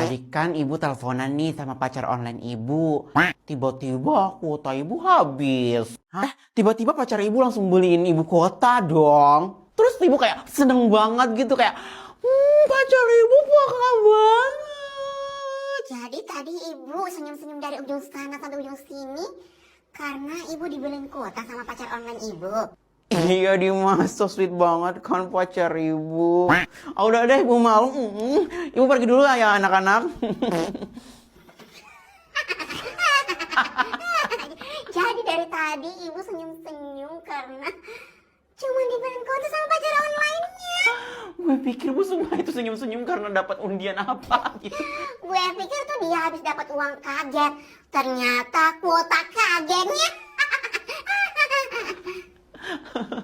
Tadi kan ibu teleponan nih sama pacar online ibu. Tiba-tiba kuota ibu habis. Hah? Tiba-tiba pacar ibu langsung beliin ibu kuota dong. Terus ibu kayak seneng banget gitu kayak, pacar ibu peka banget. Jadi tadi ibu senyum-senyum dari ujung sana sampai ujung sini karena ibu dibeliin kuota sama pacar online ibu. Iya Dimas, so sweet banget kan pacar ibu. Udah deh ibu malu. Ibu pergi dulu ya anak-anak. Jadi dari tadi ibu senyum-senyum karena cuma dibeliin kuota sama pacar online-nya. Gue pikir Bu Sukma itu senyum-senyum karena dapat undian apa gitu. Gue pikir tuh dia habis dapat uang kaget. Ternyata kuota kagetnya.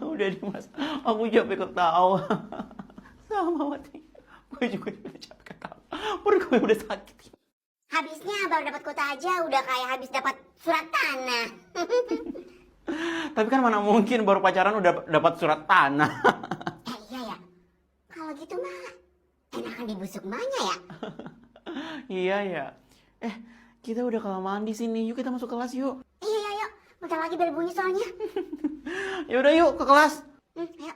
Udah Dimas, aku capek ketawa. Sama Wati, gue juga udah capek ketawa. Perut gue udah sakit. Habisnya baru dapat kuota aja udah kayak habis dapat surat tanah. Tapi kan mana mungkin baru pacaran udah dapat surat tanah. Iya ya. Kalau gitu mah enakan dibusuk mana ya? Iya ya. Kita udah kelamaan di sini. Yuk kita masuk kelas yuk. Iya yuk. Bentar lagi bel bunyi soalnya. Ya udah yuk ke kelas. Ayo.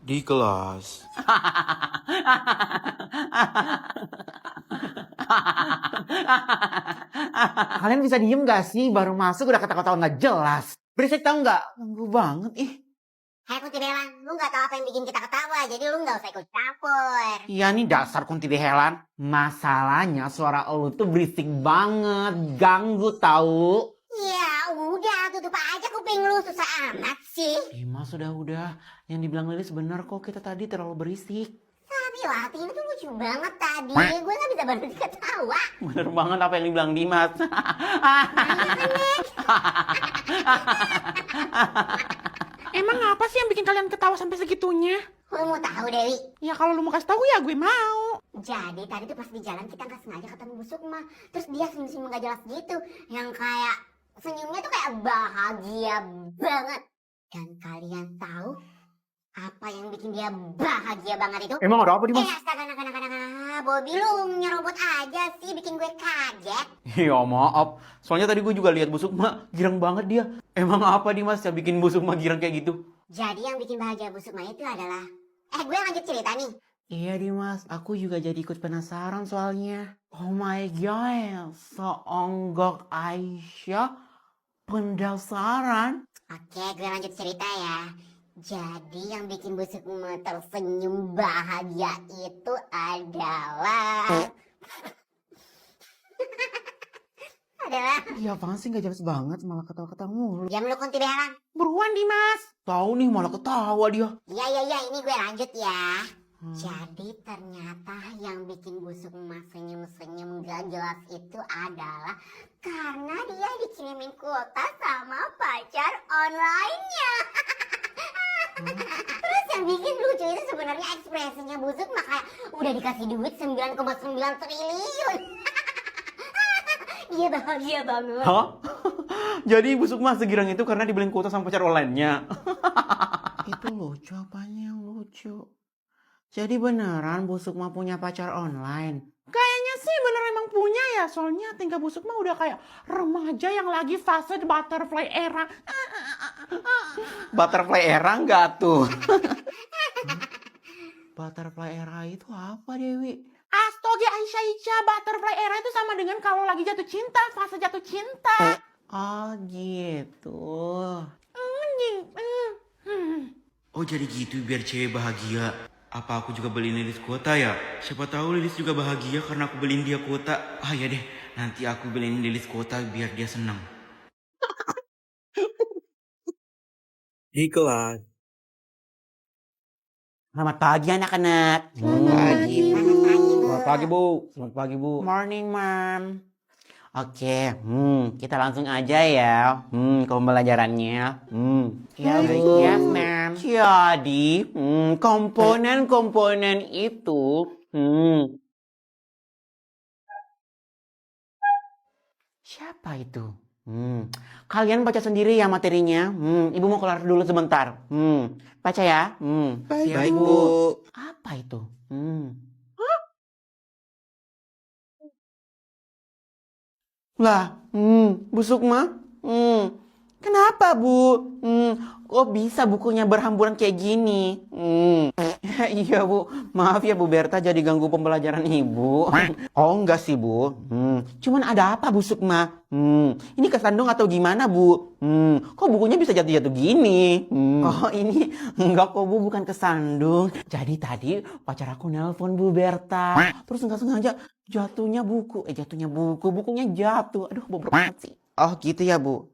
Di kelas. Kalian bisa diem gak sih? Baru masuk udah kata-kata nggak jelas. Berisik tau nggak? Ganggu banget ih. Hai Kunti Belang, lu gak tahu apa yang bikin kita ketawa, jadi lu gak usah ikut campur. Iya nih dasar kunti dehelan. Masalahnya suara lu tuh berisik banget. Ganggu tahu. Ya udah, tutup aja kuping lu, susah amat sih. Dimas udah. Yang dibilang Lilis benar kok, kita tadi terlalu berisik. Tapi Wati ini tuh lucu banget tadi, gue gak bisa berhenti ketawa. Bener banget apa yang dibilang Dimas. Emang apa sih yang bikin kalian ketawa sampai segitunya? Lu mau tahu Dewi? Ya kalau lu mau kasih tahu ya gue mau. Jadi tadi tuh pas di jalan kita gak sengaja ketemu Bu Sukma. Terus dia senyum-senyum gak jelas gitu. Yang kayak senyumnya tuh kayak bahagia banget. Dan kalian tahu apa yang bikin dia bahagia banget itu? Emang ada apa Dimas? Astaga, Bobby lu nyerobot aja sih bikin gue kaget. Ya maaf, soalnya tadi gue juga lihat Bu Sukma, girang banget dia. Emang apa Dimas yang bikin Bu Sukma girang kayak gitu? Jadi yang bikin bahagia Bu Sukma itu adalah... gue lanjut cerita nih. Iya Dimas, aku juga jadi ikut penasaran soalnya. Oh my god, seonggok Aisyah penasaran. Oke, gue lanjut cerita ya. Jadi yang bikin Bu Sukma tersenyum bahagia itu adalah... Iya apaan sih gak jelas banget, malah ketawa-ketawa mulu. Diam lu Kunti Belang. Buruan Dimas. Tahu nih malah ketawa dia. Iya, ini gue lanjut ya. Jadi ternyata yang bikin Bu Sukma senyum-senyum gak jelas itu adalah karena dia dikirimin kuota sama pacar online-nya. Terus yang bikin lucu itu sebenarnya ekspresinya Bu Sukma kayak udah dikasih duit 9,9 triliun. Dia bahagia banget. Hah? Jadi Bu Sukma segirang itu karena dibeliin kuota sama pacar online-nya. Itu lucu apanya yang lucu? Jadi beneran Bu Sukma punya pacar online? Kayaknya sih bener emang punya ya. Soalnya tingkah busuk mah udah kayak remaja yang lagi fase butterfly era. Butterfly era enggak tuh? Butterfly era itu apa Dewi? Astaga Aisyah, butterfly era itu sama dengan kalau lagi jatuh cinta, fase jatuh cinta. Oh gitu. Oh jadi gitu biar cewek bahagia. Apa aku juga beliin Lilis kuota ya? Siapa tahu Lilis juga bahagia karena aku beliin dia kuota. Ah ya deh, nanti aku beliin Lilis kuota biar dia senang. Di kelas. Selamat pagi anak-anak. Selamat pagi, Bu. Selamat pagi Bu. Morning Mom. Oke, kita langsung aja ya ke pembelajarannya. Ya, Bu. Yes, ma'am. Jadi, komponen-komponen itu, siapa itu? Kalian baca sendiri ya materinya. Ibu mau keluar dulu sebentar. Baca ya. Baik, Bu. Apa itu? Lah, Bu Sukma? Kenapa, Bu? Kok bisa bukunya berhamburan kayak gini? Iya, Bu. Maaf ya, Bu Berta jadi ganggu pembelajaran Ibu. Oh, enggak sih, Bu. Cuman ada apa, Bu Sukma? Ini kesandung atau gimana, Bu? Kok bukunya bisa jatuh-jatuh gini? Oh, ini enggak kok, Bu. Bukan kesandung. Jadi tadi pacar aku nelpon Bu Berta. Terus nggak sengaja jatuhnya buku. Bukunya jatuh. Aduh, bobrok banget sih. Oh, gitu ya, Bu.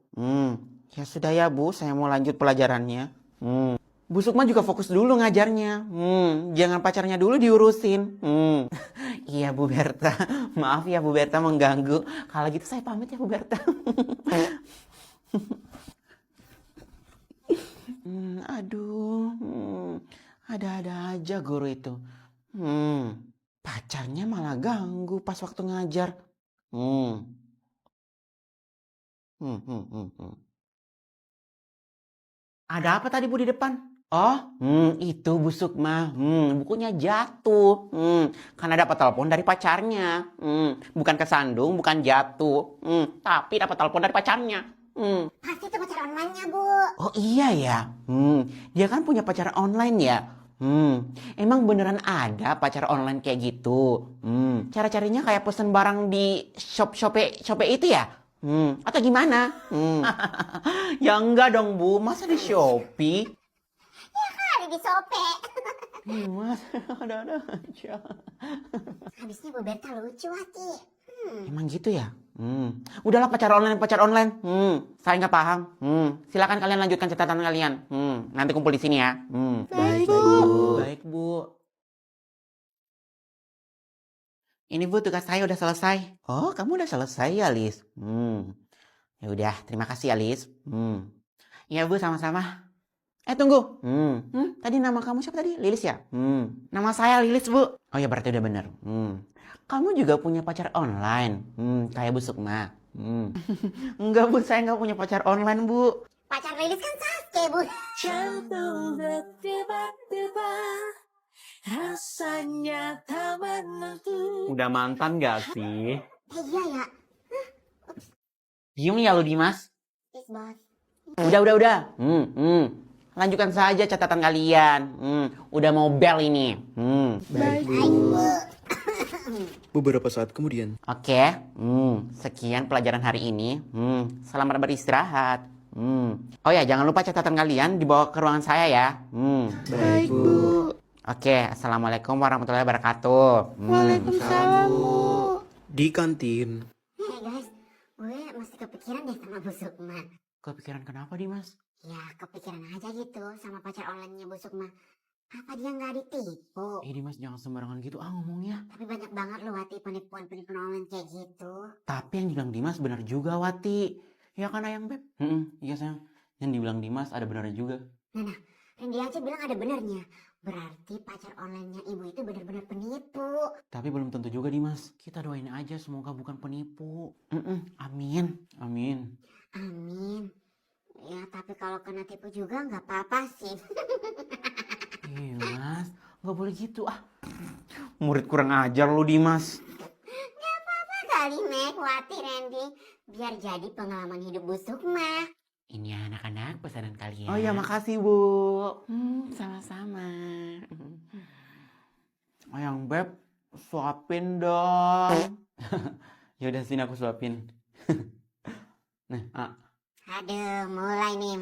Ya sudah ya, Bu. Saya mau lanjut pelajarannya. Bu Sukma juga fokus dulu ngajarnya. Jangan pacarnya dulu diurusin. Iya, Bu Berta. Maaf ya, Bu Berta mengganggu. Kalau gitu saya pamit ya, Bu Berta. Aduh. Ada-ada aja guru itu. Pacarnya malah ganggu pas waktu ngajar. Ada apa tadi, Bu, di depan? Oh, itu Bu Sukma. Bukunya jatuh. Karena dapat telepon dari pacarnya. Bukan kesandung, bukan jatuh. Tapi dapat telepon dari pacarnya. Pasti itu pacar online-nya, Bu. Oh iya ya. Dia kan punya pacar online ya. Emang beneran ada pacar online kayak gitu? Cara-caranya kayak pesen barang di Shopee itu ya? Atau gimana? Ya enggak dong, Bu. Masa di Shopee? Ada di Shopee. Mas, ada-ada aja. Habisnya Bu Berta lucu, Wati. Emang gitu ya? Udahlah pacar online. Saya nggak paham. Silakan kalian lanjutkan catatan kalian. Nanti kumpul di sini ya. Baik, Bu. Baik, Bu. Ini, Bu, tugas saya udah selesai. Oh, kamu udah selesai ya, Lis? Ya udah, terima kasih ya, Lis. Iya, Bu, sama-sama. Tunggu. Tadi nama kamu siapa tadi? Lilis ya? Nama saya Lilis, Bu. Oh ya, berarti udah bener. Kamu juga punya pacar online? Kayak Bu Sukma. Enggak, Bu, saya nggak punya pacar online, Bu. Pacar Lilis kan Sasuke, Bu. Jantung berdebar-debar, rasanya tak menentu. Udah mantan gak sih? Iya ya. Diem ya lu, Dimas. Yes, Bos. Udah. Lanjutkan saja catatan kalian. Udah mau bel ini. Baik, Baik, Bu. Beberapa saat kemudian. Oke. Sekian pelajaran hari ini. Selamat beristirahat. Oh ya, jangan lupa catatan kalian dibawa ke ruangan saya ya. Baik, Bu. Oke, assalamualaikum warahmatullahi wabarakatuh. Waalaikumsalam, Bu. Di kantin. Hey guys, gue masih kepikiran deh sama Bu Sukma. Kepikiran kenapa, Dimas? Ya kepikiran aja gitu sama pacar online-nya Bu Sukma. Apa dia nggak ditipu? Dimas, jangan sembarangan gitu ngomongnya. Tapi banyak banget loh Wati penipuan-penipuan online kayak gitu. Tapi yang dibilang Dimas benar juga, Wati. Ya kan, Ayang Beb? Iya, sayang. Yang dibilang Dimas ada benar juga. Nah, dan dia aja bilang ada benernya. Berarti pacar online-nya ibu itu benar-benar penipu. Tapi belum tentu juga, Dimas. Kita doain aja semoga bukan penipu. Amin. Amin. Ya tapi kalau kena tipu juga nggak apa-apa sih. Iya, Mas. Nggak boleh gitu. Murid kurang ajar lu, Dimas. Gak apa-apa kali Mek, Wati, Randy. Biar jadi pengalaman hidup Bu Sukma. Ini anak-anak pesanan kalian. Oh ya, makasih, Bu. Sama-sama. Ayang Beb, suapin dong. Yaudah, sini aku suapin. Nah, Aduh, mulai nih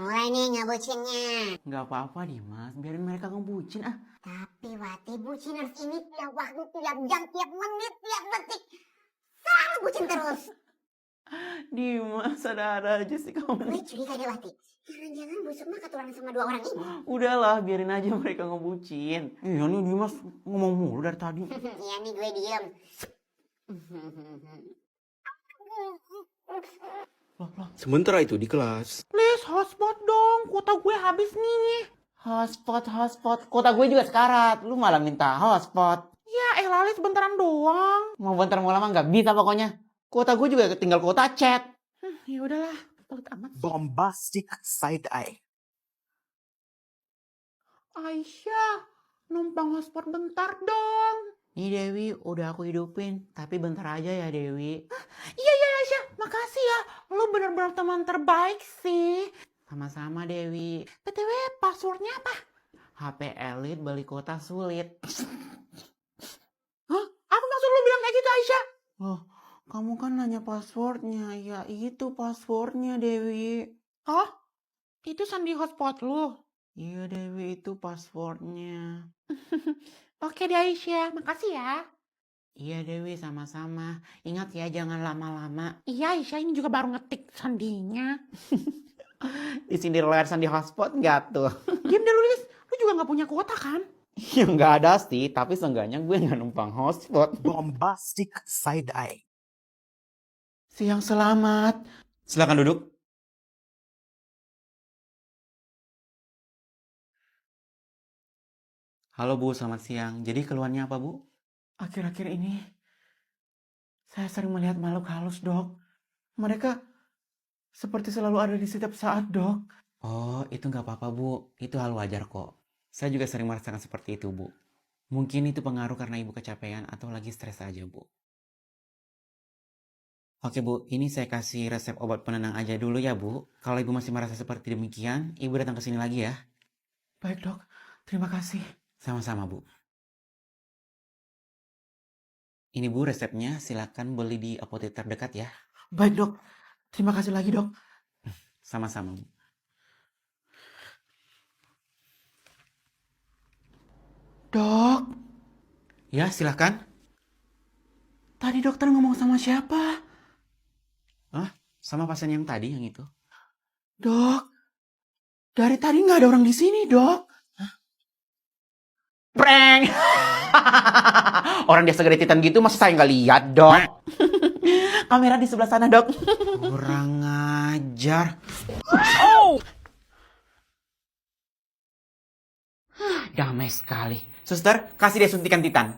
ngebucinnya. nggak apa-apa, Dimas. Biarin mereka ngebucin. Tapi Wati, buciners ini tiap waktu, tiap jam, tiap menit, tiap detik. Selalu bucin terus. Dimas, ada-ada aja sih kamu. Gue curiga deh Wati. Jangan-jangan Bu Sukma keturunan sama dua orang ini. Udahlah, biarin aja mereka ngebucin. Iya nih Dimas ngomong mulu dari tadi. Iya nih gue diem. Sementara itu di kelas. Please hotspot dong, kuota gue habis nih. Hotspot. Kota gue juga sekarat. Lu malah minta hotspot. Ya elah Lis, bentaran doang. Mau bentar mau lama nggak bisa pokoknya. Kuota gue juga tinggal kuota chat. Ya udahlah. Pelit amat sih. Bombastic side eye. Aisyah, numpang hotspot bentar dong. Nih Dewi, udah aku hidupin. Tapi bentar aja ya Dewi. Iya Aisyah, makasih ya. Lu bener-bener teman terbaik sih. Sama-sama Dewi. BTW passwordnya apa? HP elit beli kuota sulit. Hah? Apa maksud lu bilang kayak gitu Aisyah? Loh, kamu kan nanya passwordnya. Ya itu passwordnya Dewi. Oh, itu sandi hotspot lu. Iya Dewi, itu passwordnya. Oke deh Aisyah, makasih ya. Iya Dewi, sama-sama. Ingat ya, jangan lama-lama. Iya Aisyah, ini juga baru ngetik sandinya. Disindir layar sandi hotspot nggak tuh? Diam deh lu Lilis, lu juga gak punya kuota kan? Ya nggak ada sih, tapi seenggaknya gue nggak numpang hotspot. Bombastic side eye. Siang selamat. Silakan duduk. Halo Bu, selamat siang. Jadi keluhannya apa Bu? Akhir-akhir ini, saya sering melihat makhluk halus dok. Mereka seperti selalu ada di setiap saat dok. Oh, itu nggak apa-apa Bu. Itu hal wajar kok. Saya juga sering merasakan seperti itu Bu. Mungkin itu pengaruh karena Ibu kecapean atau lagi stres aja Bu. Oke Bu, ini saya kasih resep obat penenang aja dulu ya Bu. Kalau Ibu masih merasa seperti demikian, Ibu datang ke sini lagi ya. Baik dok, terima kasih. Sama-sama Bu. Ini Bu resepnya, silakan beli di apotek terdekat ya. Baik dok, terima kasih lagi dok. Sama-sama Bu. Dok, Ya, silakan. tadi dokter ngomong sama siapa? Hah? Sama pasien yang tadi yang itu? Dok, dari tadi nggak ada orang di sini dok. Prank! Orang dia segede-titan gitu masa saya nggak lihat dok? Kamera di sebelah sana dok. Kurang ajar. Damai sekali. Suster, kasih dia suntikan titan.